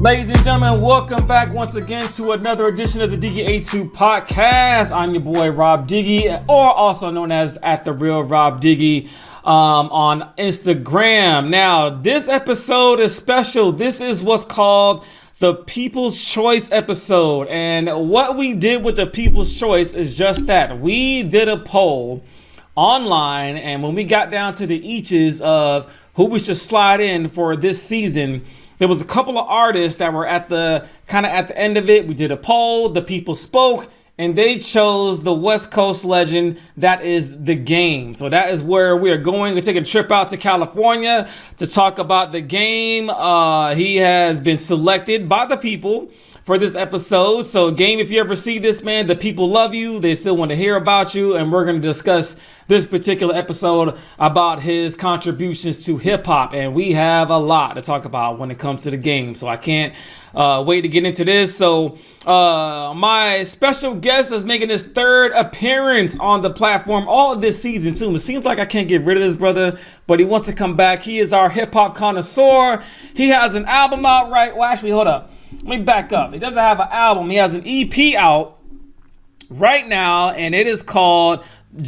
Ladies and gentlemen, welcome back once again to another edition of the Diggy A2 podcast. I'm your boy Robb DIggie, or also known as at the real Robb DIggie on Instagram. Now, this episode is special. This is what's called the People's Choice episode. And what we did with the People's Choice is just that. We did a poll online, and when we got down to the eaches of who we should slide in for this season, there was a couple of artists that were at the end of it. We did a poll, the people spoke, and they chose the West Coast legend that is The Game. So that is where we are going. We're taking a trip out to California to talk about The Game. He has been selected by the people for this episode. So Game, if you ever see this, man, the people love you. They still want to hear about you. And we're going to discuss this particular episode about his contributions to hip hop. And we have a lot to talk about when it comes to The Game. So I can't wait to get into this. So my special guest is making his third appearance on the platform all of this season too. It seems like I can't get rid of this brother, but he wants to come back. He is our hip hop connoisseur. He has an album out right. Well, actually, hold up. Let me back up. He doesn't have an album. He has an EP out right now, and it is called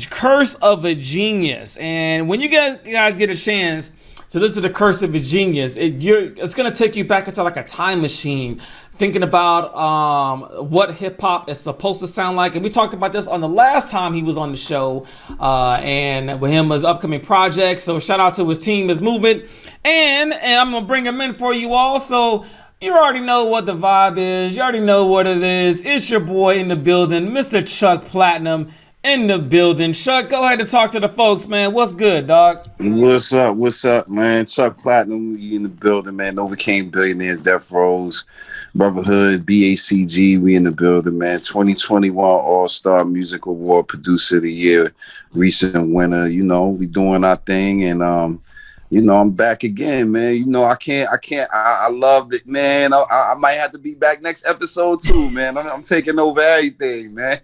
Curse of a Genius. And when you guys get a chance to listen to Curse of a Genius, it's going to take you back into like a time machine, thinking about what hip hop is supposed to sound like. And we talked about this on the last time he was on the show, and with him, his upcoming projects. So shout out to his team, his movement, and I'm going to bring him in for you all. So you already know what the vibe is. You already know what it is. It's your boy in the building, Mr. Chuck Platinum in the building. Chuck, go ahead and talk to the folks, man. What's good, dog? What's up, man? Chuck Platinum, we in the building, man. Overcame Billionaires, Death Rows, Brotherhood, BACG, we in the building, man. 2021 All-Star Music Award Producer of the Year, recent winner. You know, we doing our thing, and I'm back again, man. I love it, man. I might have to be back next episode too, man. I'm taking over everything, man.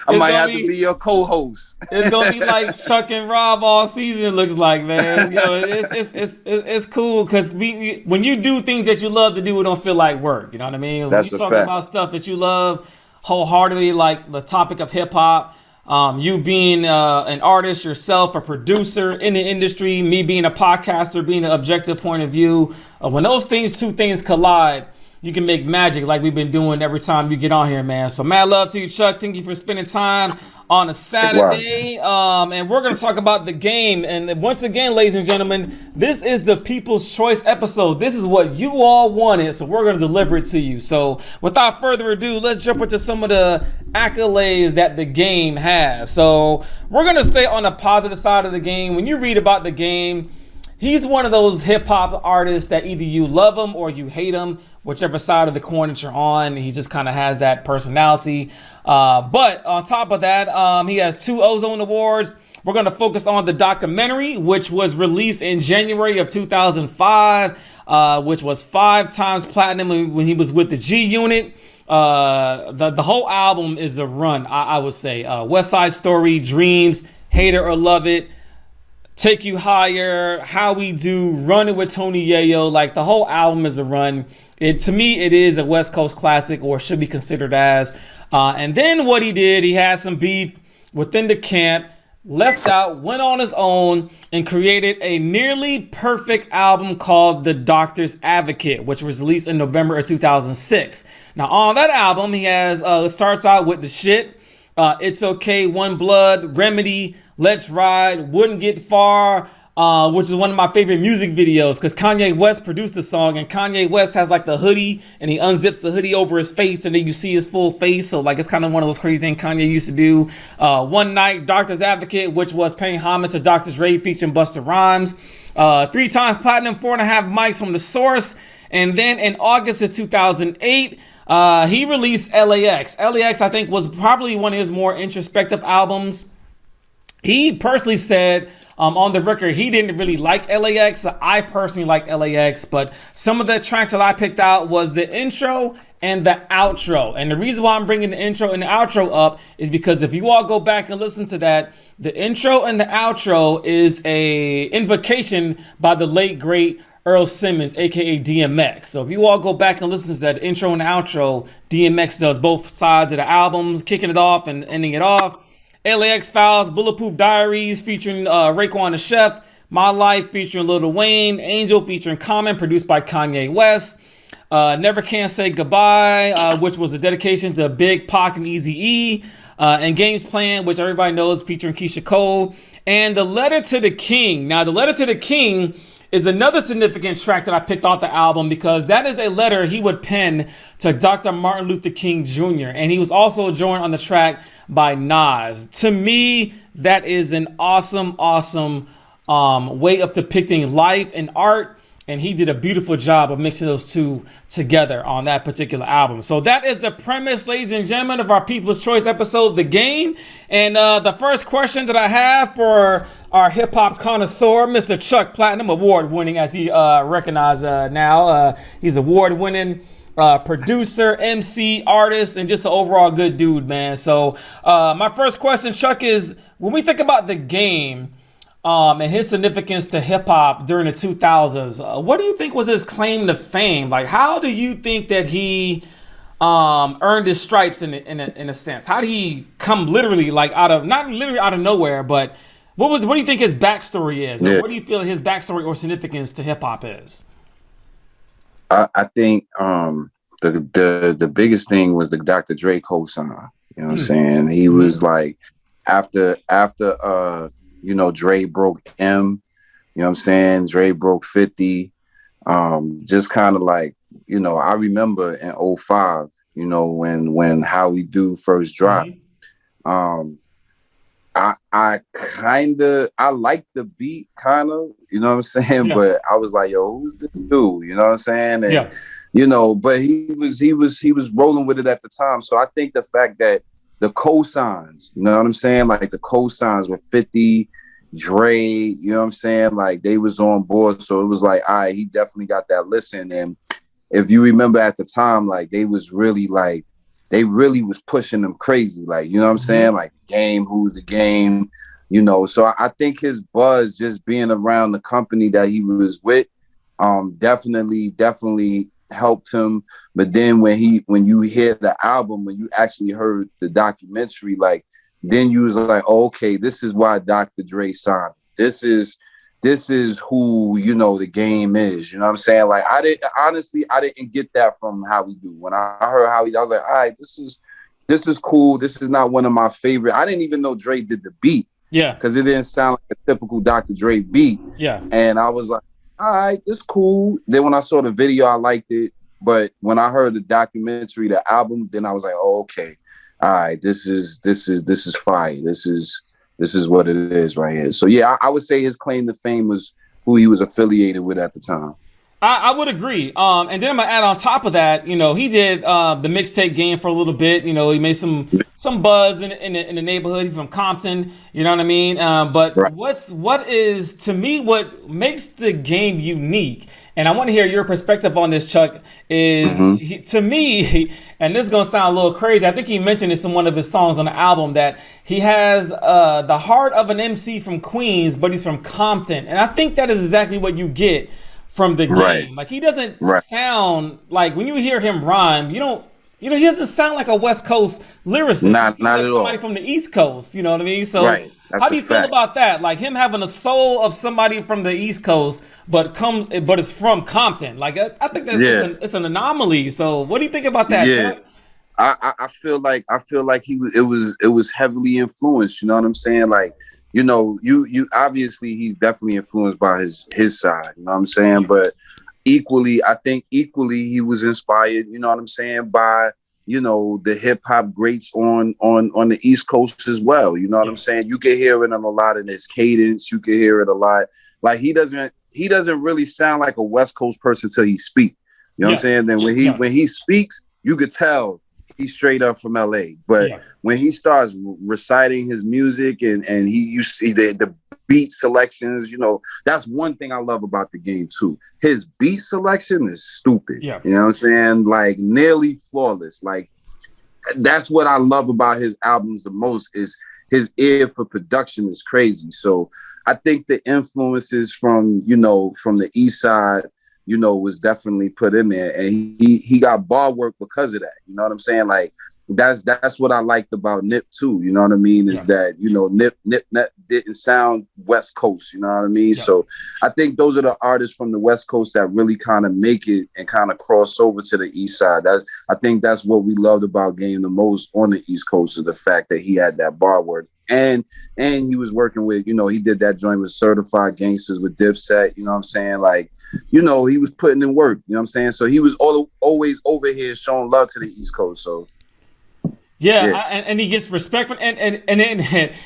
I might have to be your co-host. It's gonna be like Chuck and Rob all season, it looks like, man. It's cool because when you do things that you love to do, it don't feel like work. You know what I mean? When you talk about stuff that you love wholeheartedly, like the topic of hip hop. You being an artist yourself, a producer in the industry, me being a podcaster, being an objective point of view. When those two things collide, you can make magic like we've been doing every time you get on here, man. So mad love to you, Chuck. Thank you for spending time on a Saturday. And we're going to talk about The Game. And once again, ladies and gentlemen, this is the People's Choice episode. This is what you all wanted, so we're going to deliver it to you. So without further ado, let's jump into some of the accolades that The Game has. So we're going to stay on the positive side of The Game. When you read about The Game, he's one of those hip hop artists that either you love him or you hate him, whichever side of the coin that you're on. He just kind of has that personality. But on top of that, he has 2 Ozone Awards. We're going to focus on the documentary, which was released in January of 2005, which was 5 times platinum when he was with the G Unit. The whole album is a run, I would say. West Side Story, Dreams, Hate It or Love It, Take You Higher, How We Do, Running with Tony Yayo. Like, the whole album is a run. To me, it is a West Coast classic, or should be considered as. And then what he did, he had some beef within the camp, left out, went on his own, and created a nearly perfect album called The Doctor's Advocate, which was released in November of 2006. Now, on that album, he has, it starts out with The Shit, It's Okay, One Blood, Remedy, Let's Ride, Wouldn't Get Far, which is one of my favorite music videos because Kanye West produced the song, and Kanye West has like the hoodie and he unzips the hoodie over his face and then you see his full face. So like it's kind of one of those crazy things Kanye used to do. One Night, Doctor's Advocate, which was paying homage to Dr. Dre featuring Busta Rhymes. 3 times platinum, 4.5 mics from The Source. And then in August of 2008, he released LAX. LAX, I think, was probably one of his more introspective albums. He personally said on the record he didn't really like LAX. I personally like LAX, but some of the tracks that I picked out was the intro and the outro. And the reason why I'm bringing the intro and the outro up is because if you all go back and listen to that, the intro and the outro is a invocation by the late, great Earl Simmons, aka DMX. So if you all go back and listen to that intro and outro, DMX does both sides of the albums, kicking it off and ending it off. LAX Files, Bulletproof Diaries featuring Raekwon the Chef, My Life featuring Lil Wayne, Angel featuring Common, produced by Kanye West. Never Can Say Goodbye, which was a dedication to Big Pac and Eazy-E. And Games Plan, which everybody knows, featuring Keisha Cole. And The Letter to the King. Now, The Letter to the King is another significant track that I picked off the album because that is a letter he would pen to Dr. Martin Luther King Jr. And he was also joined on the track by Nas. To me, that is an awesome way of depicting life and art. And he did a beautiful job of mixing those two together on that particular album. So that is the premise, ladies and gentlemen, of our People's Choice episode, The Game. And the first question that I have for our hip-hop connoisseur, Mr. Chuck Platinum, award-winning, as he recognized now. He's award-winning producer, MC, artist, and just an overall good dude, man. So my first question, Chuck, is when we think about The Game, and his significance to hip hop during the 2000s, what do you think was his claim to fame? Like, how do you think that he earned his stripes in a sense? How did he come literally like not literally out of nowhere, but what do you think his backstory is? Yeah. Or what do you feel his backstory or significance to hip hop is? I think the biggest thing was the Dr. Dre cosign. You know what I'm saying? He was like after you know, Dre broke M, you know what I'm saying? Dre broke 50. Just kind of like, you know, I remember in 2005, you know, when How We Do first dropped. I liked the beat kind of, you know what I'm saying? Yeah. But I was like, yo, who's this dude? You know what I'm saying? And, you know, but he was rolling with it at the time. So I think the fact that the cosigns, you know what I'm saying? Like the cosigns with 50, Dre, you know what I'm saying? Like they was on board. So it was like, all right, he definitely got that listen. And if you remember at the time, like they really was pushing them crazy. Like, you know what I'm saying? Like Game, Who's the Game, you know? So I think his buzz just being around the company that he was with, definitely helped him. But then when you hear the album, when you actually heard the documentary, like then you was like, oh, okay, this is why Dr. Dre signed. This is who, you know, The Game is. You know what I'm saying? Like I didn't get that from How We Do. When I heard How We Do, I was like, all right, this is cool. This is not one of my favorite. I didn't even know Dre did the beat. Yeah. Because it didn't sound like a typical Dr. Dre beat. Yeah. And I was like, all right, this cool. Then when I saw the video, I liked it. But when I heard the documentary, the album, then I was like, oh, okay, all right, this is fire. This is what it is right here. So yeah, I would say his claim to fame was who he was affiliated with at the time. I would agree. And then I'm gonna add on top of that, you know, he did the mixtape game for a little bit. You know, he made some buzz in the neighborhood. He's from Compton, you know what I mean? But right. What makes The Game unique, and I want to hear your perspective on this, Chuck, is to me, and this is gonna sound a little crazy, I think he mentioned this in one of his songs on the album, that he has the heart of an MC from Queens, but he's from Compton. And I think that is exactly what you get from The Game. Right. Like he doesn't sound like, when you hear him rhyme, he doesn't sound like a West Coast lyricist. Not like at somebody all. from the East Coast, you know what I mean? So how do you feel about that? Like him having the soul of somebody from the East Coast, but it's from Compton. Like I think that's it's an anomaly. So what do you think about that, Chuck? I feel like it was heavily influenced, you know what I'm saying? Like, you know, you obviously he's definitely influenced by his side, you know what I'm saying? But I think equally he was inspired, you know what I'm saying, by, you know, the hip hop greats on the East Coast as well. You know what I'm saying? You can hear it in a lot in his cadence, you can hear it a lot. Like he doesn't really sound like a West Coast person till he speaks. You know what I'm saying? Then when he speaks, you could tell he's straight up from LA. But when he starts reciting his music and you see the beat selections, you know, that's one thing I love about The Game too. His beat selection is stupid. You know what I'm saying? Like nearly flawless. Like that's what I love about his albums the most, is his ear for production is crazy. So I think the influences from, you know, from the East Side, you know, was definitely put in there, and he got bar work because of that. You know what I'm saying? Like that's what I liked about Nip too. You know what I mean? Is that, you know, Nip didn't sound West Coast. You know what I mean? Yeah. So I think those are the artists from the West Coast that really kind of make it and kind of cross over to the East Side. I think that's what we loved about Game the most on the East Coast, is the fact that he had that bar work. And he was working with, you know, he did that joint with Certified Gangsters with Dipset, you know what I'm saying? Like, you know, he was putting in work, you know what I'm saying? So he was always over here showing love to the East Coast. So and he gets respect from and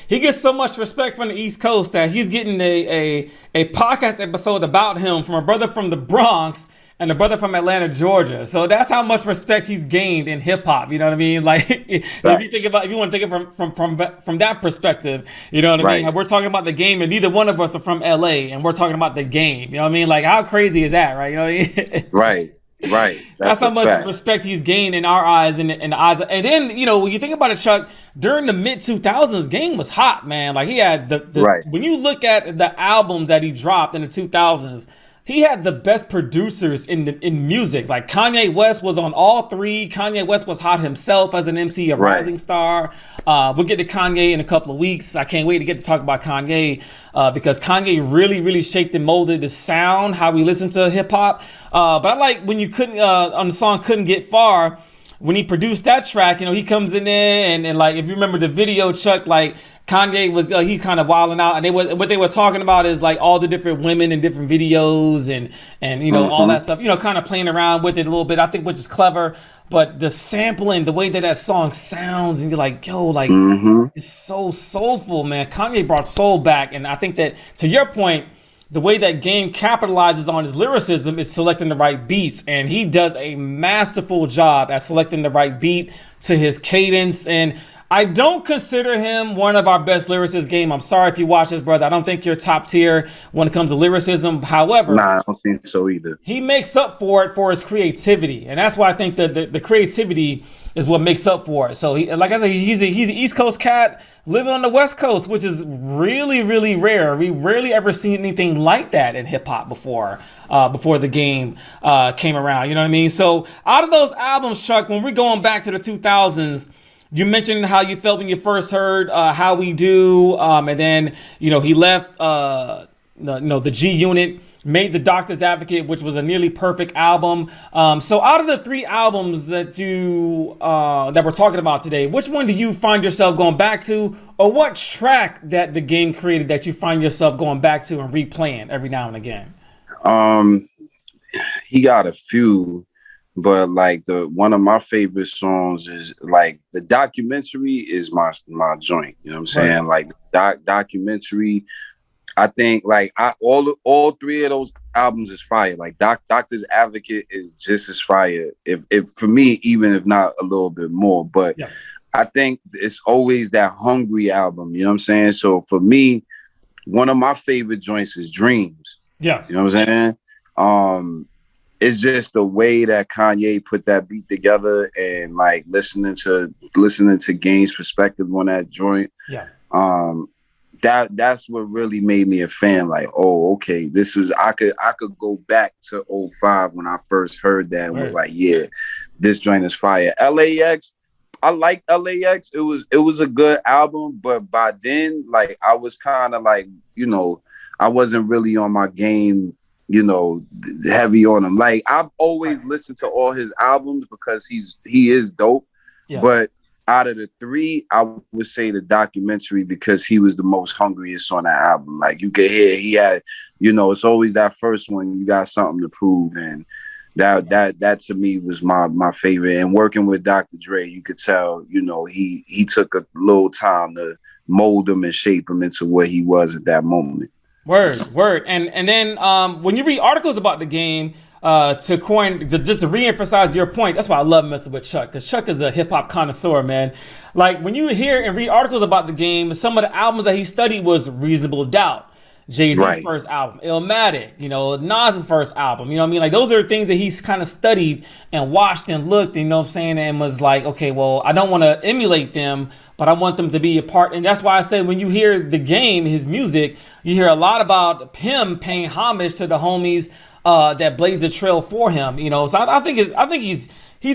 he gets so much respect from the East Coast that he's getting a podcast episode about him from a brother from the Bronx and a brother from Atlanta, Georgia. So that's how much respect he's gained in hip hop. You know what I mean? Like if you want to think of from that perspective, you know what I mean? We're talking about the game, and neither one of us are from LA, and we're talking about the game. You know what I mean? Like, how crazy is that, right? You know what I mean? Right. That's how much respect he's gained in our eyes and in the eyes of, and then, you know, when you think about it, Chuck, during the mid 2000s, Game was hot, man. Like, he had when you look at the albums that he dropped in the 2000s, he had the best producers in music. Like, Kanye West was on all three. Kanye West was hot himself as an MC, a rising star. We'll get to Kanye in a couple of weeks. I can't wait to get to talk about Kanye because Kanye really, really shaped and molded the sound, how we listen to hip hop. But I like when you couldn't, on the song Couldn't Get Far, when he produced that track, you know, he comes in there and like, if you remember the video, Chuck, like, Kanye was he kind of wilding out, and what they were talking about is like all the different women in different videos and you know all that stuff, you know, kind of playing around with it a little bit, I think, which is clever. But the sampling, the way that song sounds, and you're like, yo, like it's so soulful, man. Kanye brought soul back, and I think that, to your point, the way that Game capitalizes on his lyricism is selecting the right beats, and he does a masterful job at selecting the right beat to his cadence. And I don't consider him one of our best lyricists, Game. I'm sorry if you watch this, brother. I don't think you're top tier when it comes to lyricism. However, I don't think so either. He makes up for it for his creativity, and that's why I think that the creativity is what makes up for it. So, like I said, he's an East Coast cat living on the West Coast, which is really, really rare. We rarely ever seen anything like that in hip hop before the Game came around. You know what I mean? So, out of those albums, Chuck, when we're going back to the 2000s. You mentioned how you felt when you first heard How We Do, and then, you know, he left the G Unit, made The Doctor's Advocate, which was a nearly perfect album. So out of the three albums that we're talking about today, which one do you find yourself going back to, or what track that the Game created that you find yourself going back to and replaying every now and again? He got a few. But like one of my favorite songs is like The Documentary is my joint. You know what I'm saying? Like Documentary, I think like all three of those albums is fire. Like Doctor's Advocate is just as fire. If for me, even if not a little bit more. But I think it's always that Hungry album. You know what I'm saying? So for me, one of my favorite joints is Dreams. Yeah. You know what I'm saying? It's just the way that Kanye put that beat together, and like listening to Game's perspective on that joint. Yeah. That's what really made me a fan. Like, oh, okay, this was I could go back to 2005 when I first heard that and was like, yeah, this joint is fire. LAX, I liked LAX. It was a good album, but by then, like, I was kind of like, you know, I wasn't really on my game, you know, heavy on him. Like, I've always listened to all his albums because he is dope. Yeah. But out of the three, I would say The Documentary, because he was the most hungriest on that album. Like, you could hear he had, you know, it's always that first one, you got something to prove. And that to me was my favorite. And working with Dr. Dre, you could tell, you know, he took a little time to mold him and shape him into what he was at that moment. Word. And then when you read articles about the Game, just to reemphasize your point, that's why I love messing with Chuck, because Chuck is a hip hop connoisseur, man. Like, when you hear and read articles about the Game, some of the albums that he studied was Reasonable Doubt, Jay-Z's first album, Illmatic, you know, Nas's first album, you know what I mean? Like, those are things that he's kind of studied and watched and looked, you know what I'm saying, and was like, okay, well, I don't want to emulate them, but I want them to be a part. And that's why I said, when you hear The Game, his music, you hear a lot about him paying homage to the homies that blazed the trail for him, you know. So I think he's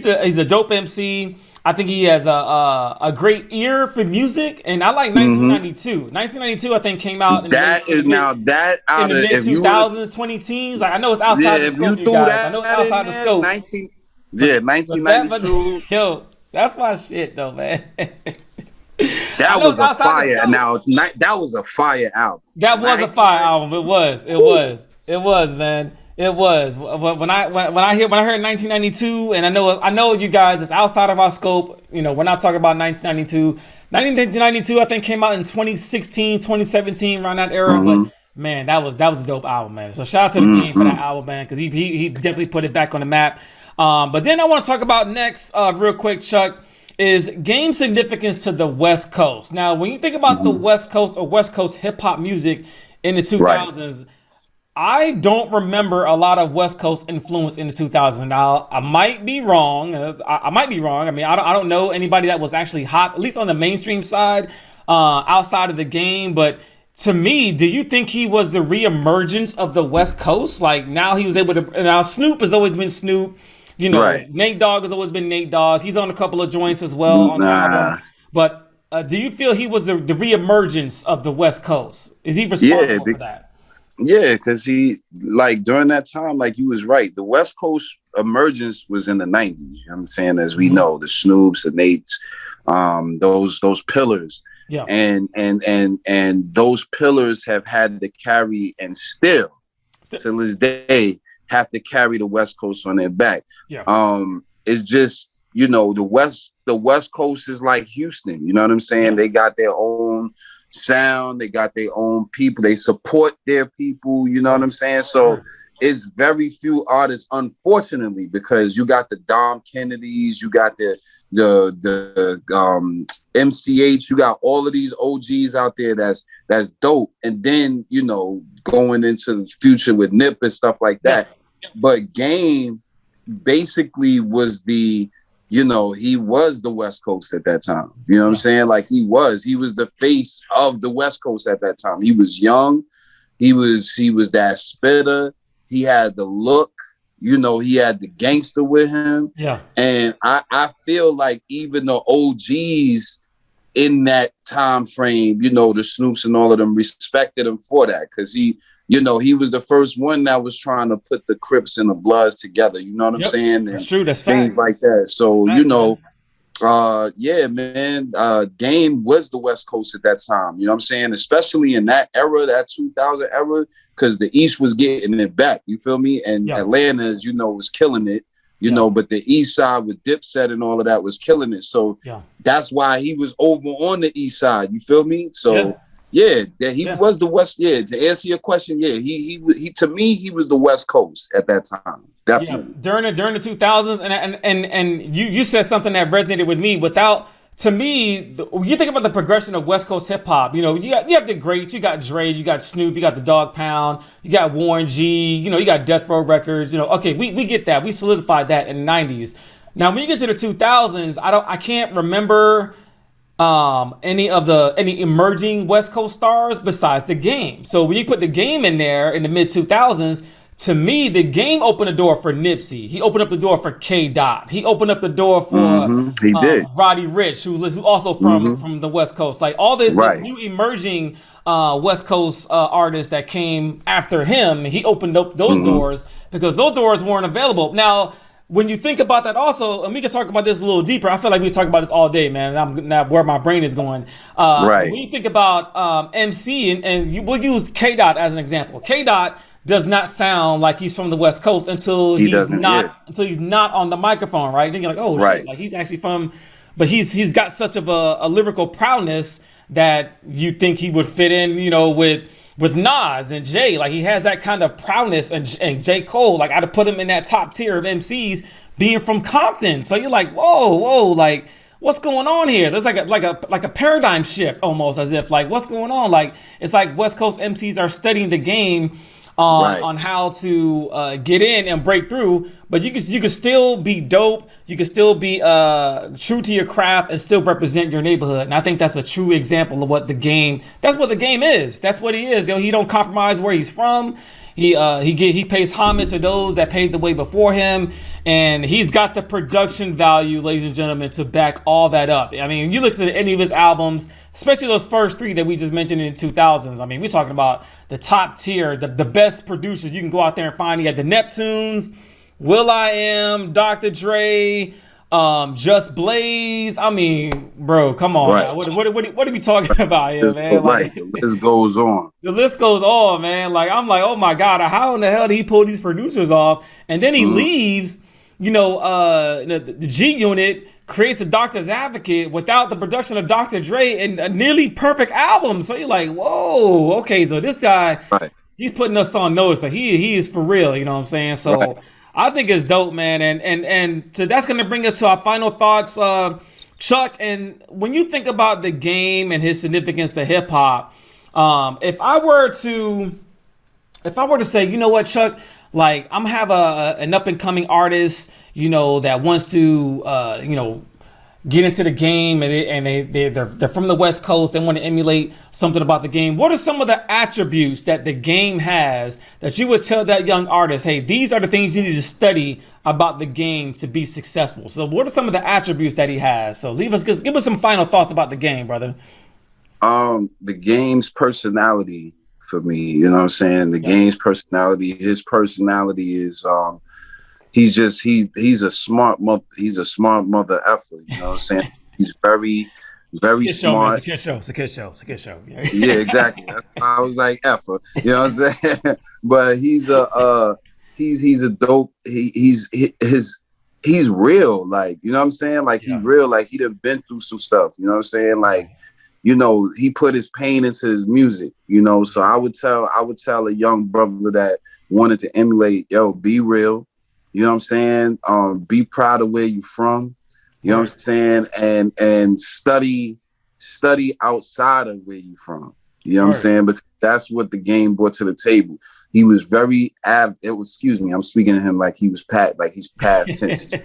a dope MC. I think he has a great ear for music, and I like 1992. 1992, I think, came out in the mid-2000s, 20-teens. Like, I know it's outside the scope, you guys. I know it's outside the scope. 1992. Yo, that's my shit, though, man. That was a fire. Now, that was a fire album. That was a fire album. It was, man. It was. When I heard 1992, and I know you guys, it's outside of our scope. You know, we're not talking about 1992. 1992, I think, came out in 2016, 2017, around that era. But man, that was a dope album, man. So shout out to The Game for that album, man, because he definitely put it back on the map. But then I want to talk about next, real quick, Chuck, is Game significance to the West Coast. Now, when you think about the West Coast or West Coast hip hop music in the 2000s, I don't remember a lot of West Coast influence in the 2000s. Now, I might be wrong. I might be wrong. I mean, I don't know anybody that was actually hot, at least on the mainstream side, outside of The Game. But to me, do you think he was the reemergence of the West Coast? Like, now he was able to. Now, Snoop has always been Snoop. You know, Nate Dogg has always been Nate Dogg. He's on a couple of joints as well on the album. But do you feel he was the reemergence of the West Coast? Is he responsible for that? Yeah, because he, like, during that time, like, you was right. The West Coast emergence was in the 90s. You know what I'm saying? As we know, the Snoops, the Nates, those pillars. Yeah. And those pillars have had to carry, and still to this day have to carry, the West Coast on their back. Yeah. It's just, you know, the West Coast is like Houston. You know what I'm saying? Yeah. They got their own sound, they got their own people, they support their people, you know what I'm saying? So it's very few artists, unfortunately, because you got the Dom Kennedys, you got the MCH, you got all of these OGs out there that's dope. And then, you know, going into the future with Nip and stuff like that. Yeah. But Game basically was the, you know, he was the West Coast at that time. You know what I'm saying? Like, he was the face of the West Coast at that time. He was young. He was that spitter. He had the look, you know, he had the gangster with him. Yeah. And I feel like even the OGs in that time frame, you know, the Snoops and all of them respected him for that. Cause he, you know, he was the first one that was trying to put the Crips and the Bloods together. You know what I'm saying? And that's true. That's things fact. Like that. So, you know, yeah, man, Game was the West Coast at that time. You know what I'm saying? Especially in that era, that 2000 era, because the East was getting it back. You feel me? And Atlanta, as you know, was killing it. You know, but the East Side with Dipset and all of that was killing it. So that's why he was over on the East Side. You feel me? So. Yeah, that he was the West. Yeah, to answer your question, yeah, he to me he was the West Coast at that time. Definitely. Yeah, during the 2000s, and you said something that resonated with me. To me, you think about the progression of West Coast hip hop. You know, you have the greats. You got Dre, you got Snoop, you got the Dog Pound, you got Warren G. You know, you got Death Row Records. You know, okay, we get that. We solidified that in the 90s. Now, when you get to the 2000s, I can't remember any emerging West Coast stars besides The Game. So when you put The Game in there in the mid 2000s, to me, The Game opened the door for Nipsey. He opened up the door for K. Dot. He opened up the door for Roddy Ricch, who also from the West Coast. Like all the new emerging West Coast artists that came after him, he opened up those doors because those doors weren't available. Now, when you think about that also, and we can talk about this a little deeper, I feel like we talk about this all day, man, and I'm not where my brain is going. When you think about MC, we'll use K-Dot as an example. K-Dot does not sound like he's from the West Coast until he's not on the microphone, right? Then you're like, oh, shit, like he's actually from, but he's got such of a lyrical prowess that you think he would fit in, you know, with Nas and Jay. Like he has that kind of prowess, and J. Cole, like I'd put him in that top tier of MCs being from Compton. So you're like, whoa, like what's going on here? There's like a paradigm shift almost, as if like, what's going on? Like, it's like West Coast MCs are studying the game on how to get in and break through, but you can still be dope. You can still be true to your craft and still represent your neighborhood. And I think that's a true example of what the game. That's what the game is. That's what he is. He don't compromise where he's from. He pays homage to those that paved the way before him, and he's got the production value, ladies and gentlemen, to back all that up. I mean, you look at any of his albums, especially those first three that we just mentioned in the 2000s. I mean, we're talking about the top tier, the best producers you can go out there and find. You had the Neptunes, Will.i.am, Dr. Dre, Just Blaze. I mean, bro, come on. Right. What are we talking about here, man? Like, the list goes on. The list goes on, man. Like, I'm like, oh my God, how in the hell did he pull these producers off? And then he leaves, the G Unit, creates a Doctor's Advocate without the production of Dr. Dre, and a nearly perfect album. So you're like, whoa, okay, so this guy, he's putting us on notice. So he is for real, you know what I'm saying? So I think it's dope, man. And so that's going to bring us to our final thoughts, Chuck. And when you think about the game and his significance to hip hop, if I were to say, you know what, Chuck, like, I'm have an up and coming artist, that wants to, get into the game, and they're from the West Coast. They want to emulate something about the game. What are some of the attributes that the game has that you would tell that young artist, hey, these are the things you need to study about the game to be successful? So what are some of the attributes that he has? So give us some final thoughts about the game, brother. The game's personality for me, you know what I'm saying? The game's personality, his personality is, he's a smart mother. He's a smart mother effer. You know what I'm saying? He's very, very smart. It's a kid show. Yeah, exactly. That's why I was like effer. You know what I'm saying? But he's a dope. He's real. Like, you know what I'm saying? Like, he real. Like, he done been through some stuff. You know what I'm saying? Like, he put his pain into his music. So I would tell a young brother that wanted to emulate, be real. You know what I'm saying? Be proud of where you're from. You know what I'm saying? And study outside of where you're from. You know what I'm saying? Because that's what the game brought to the table. He was very I'm speaking to him like he was he's past tense. He's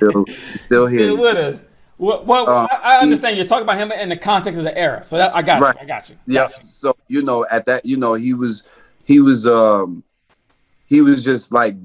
still here. Still with us. Well, I understand you're talking about him in the context of the era. So I got you. I got you. Yeah. So, at that, he was just like,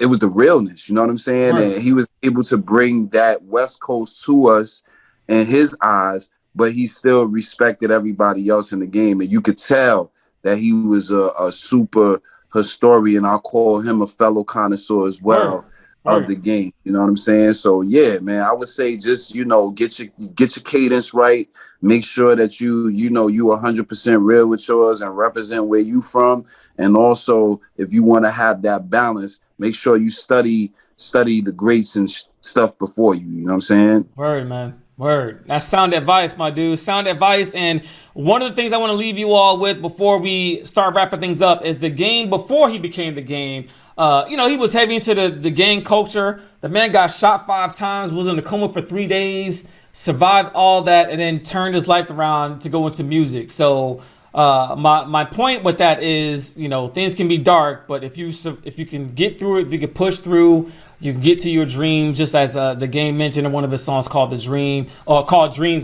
it was the realness, you know what I'm saying? Right. And he was able to bring that West Coast to us in his eyes, but he still respected everybody else in the game. And you could tell that he was a super historian. I'll call him a fellow connoisseur as well of the game. You know what I'm saying? So yeah, man, I would say just, get your cadence right. Make sure that you 100% real with yours and represent where you from. And also, if you want to have that balance, make sure you study the greats and stuff before you. You know what I'm saying? Word, man. Word. That's sound advice, my dude. Sound advice. And one of the things I want to leave you all with before we start wrapping things up is the game before he became the game. He was heavy into the gang culture. The man got shot 5 times, was in a coma for 3 days, survived all that, and then turned his life around to go into music. So my point with that is, things can be dark, but if you can get through it, if you can push through, you can get to your dream, just as the game mentioned in one of his songs called Dreams,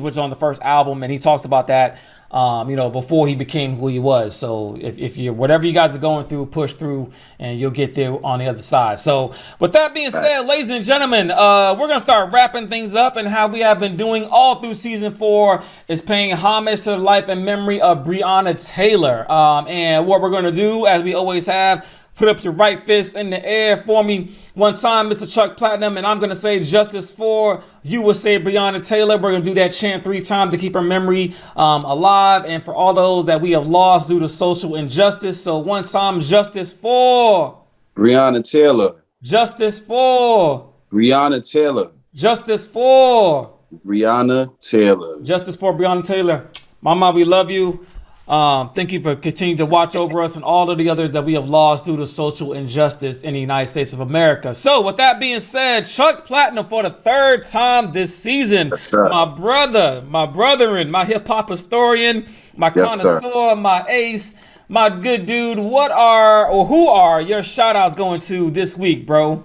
which is on the first album, and he talked about that. Before he became who he was. So if you're whatever you guys are going through, push through and you'll get there on the other side. So with that being said, ladies and gentlemen, we're going to start wrapping things up, and how we have been doing all through season 4 is paying homage to the life and memory of Breonna Taylor. And what we're going to do, as we always have, put up your right fist in the air for me one time, Mr. Chuck Platinum, and I'm going to say justice for, you will say Breonna Taylor. We're going to do that chant 3 times to keep her memory alive, and for all those that we have lost due to social injustice. So one time, justice for Breonna Taylor. Justice for Breonna Taylor. Justice for Breonna Taylor. Justice for Breonna Taylor. Mama, we love you. Thank you for continuing to watch over us and all of the others that we have lost due to social injustice in the United States of America. So with that being said, Chuck Platinum for the third time this season. My brother, my brethren, my hip hop historian, my connoisseur, my ace, my good dude. Who are your shout outs going to this week, bro?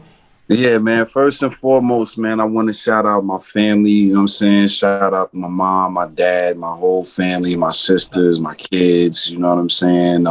Yeah, man. First and foremost, man, I want to shout out my family. You know what I'm saying? Shout out to my mom, my dad, my whole family, my sisters, my kids. You know what I'm saying?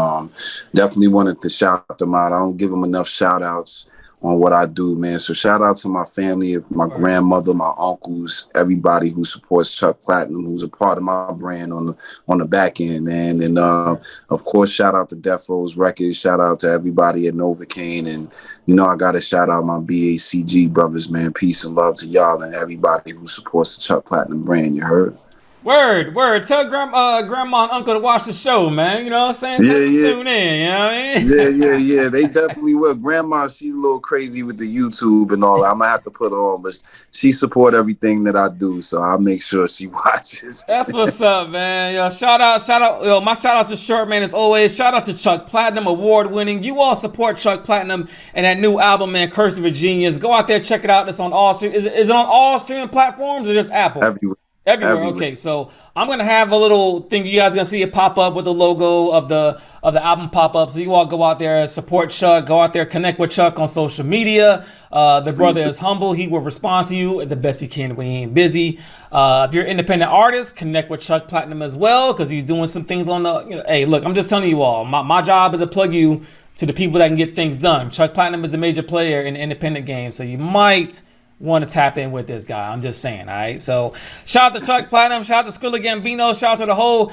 Definitely wanted to shout them out. I don't give them enough shout outs on what I do, man. So shout out to my family, my grandmother, my uncles, everybody who supports Chuck Platinum, who's a part of my brand on the back end, man. And of course, shout out to Death Row's Records. Shout out to everybody at Novocaine. And you know, I gotta shout out my BACG brothers, man. Peace and love to y'all and everybody who supports the Chuck Platinum brand. You heard? Word. Tell grandma and uncle to watch the show, man. You know what I'm saying? Tune in, you know what I mean? Yeah. They definitely will. Grandma, she's a little crazy with the YouTube and all that. I'm gonna have to put her on, but she support everything that I do, so I'll make sure she watches. That's what's up, man. Yo, shout out. Yo, my shout outs to Short, man, as always. Shout out to Chuck Platinum, award winning. You all support Chuck Platinum and that new album, man, Curse of a Genius. Go out there, check it out. It's on all is it on all streaming platforms or just Apple? Everywhere. Okay, so I'm gonna have a little thing. You guys are gonna see it pop up with the logo of the album pop up. So you all go out there, support Chuck. Go out there, connect with Chuck on social media. The brother is humble. He will respond to you the best he can when he ain't busy. If you're an independent artist, connect with Chuck Platinum as well, because he's doing some things on the. Hey, look, I'm just telling you all. My job is to plug you to the people that can get things done. Chuck Platinum is a major player in the independent game, so you might want to tap in with this guy. I'm just saying, all right? So shout out to Chuck Platinum, shout out to Skrilla Gambino, shout out to the whole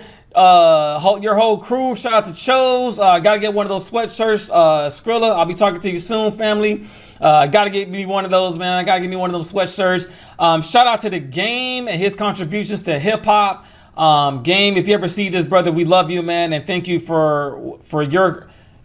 your whole crew, shout out to Chose. Gotta get one of those sweatshirts, Skrilla. I'll be talking to you soon, family. Gotta get me one of those, man. I gotta get me one of those sweatshirts. Shout out to the Game and his contributions to hip hop. Game, if you ever see this, brother, we love you, man, and thank you for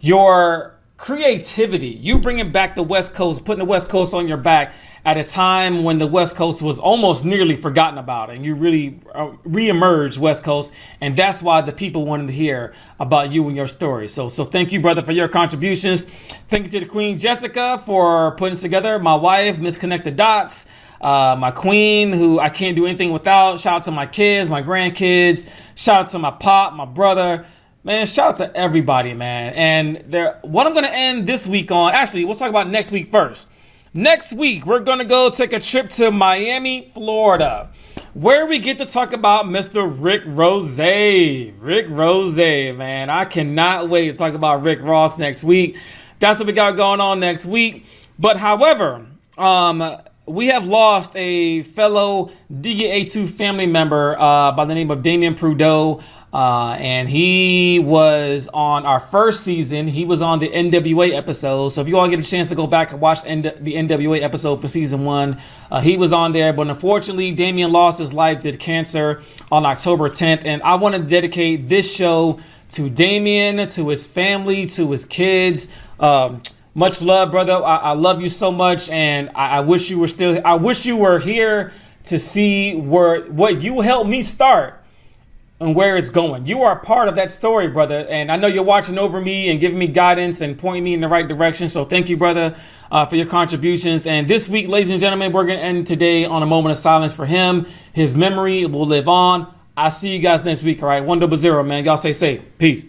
your creativity. You bringing back the West Coast, putting the West Coast on your back at a time when the West Coast was almost nearly forgotten about, and you really re-emerged West Coast, and that's why the people wanted to hear about you and your story. So thank you, brother, for your contributions. Thank you to the Queen Jessica for putting this together. My wife, Miss Connect the Dots. My queen, who I can't do anything without. Shout out to my kids, my grandkids. Shout out to my pop, my brother. Man, shout out to everybody, man. And what I'm going to end this week on, actually, let's talk about next week first. Next week, we're going to go take a trip to Miami, Florida, where we get to talk about Mr. Rick Ross. Rick Ross, man. I cannot wait to talk about Rick Ross next week. That's what we got going on next week. But however, we have lost a fellow DIggie A2 family member by the name of Damien Prudhoe. And he was on our first season. He was on the NWA episode. So if you all get a chance to go back and watch the NWA episode for season 1, he was on there. But unfortunately, Damien lost his life due to cancer on October 10th. And I want to dedicate this show to Damien, to his family, to his kids. Much love, brother. I love you so much. And I wish you were here to see what you helped me start and where it's going. You are a part of that story, brother. And I know you're watching over me and giving me guidance and pointing me in the right direction. So thank you, brother, for your contributions. And this week, ladies and gentlemen, we're going to end today on a moment of silence for him. His memory will live on. I'll see you guys next week. All right. 100, man. Y'all stay safe. Peace.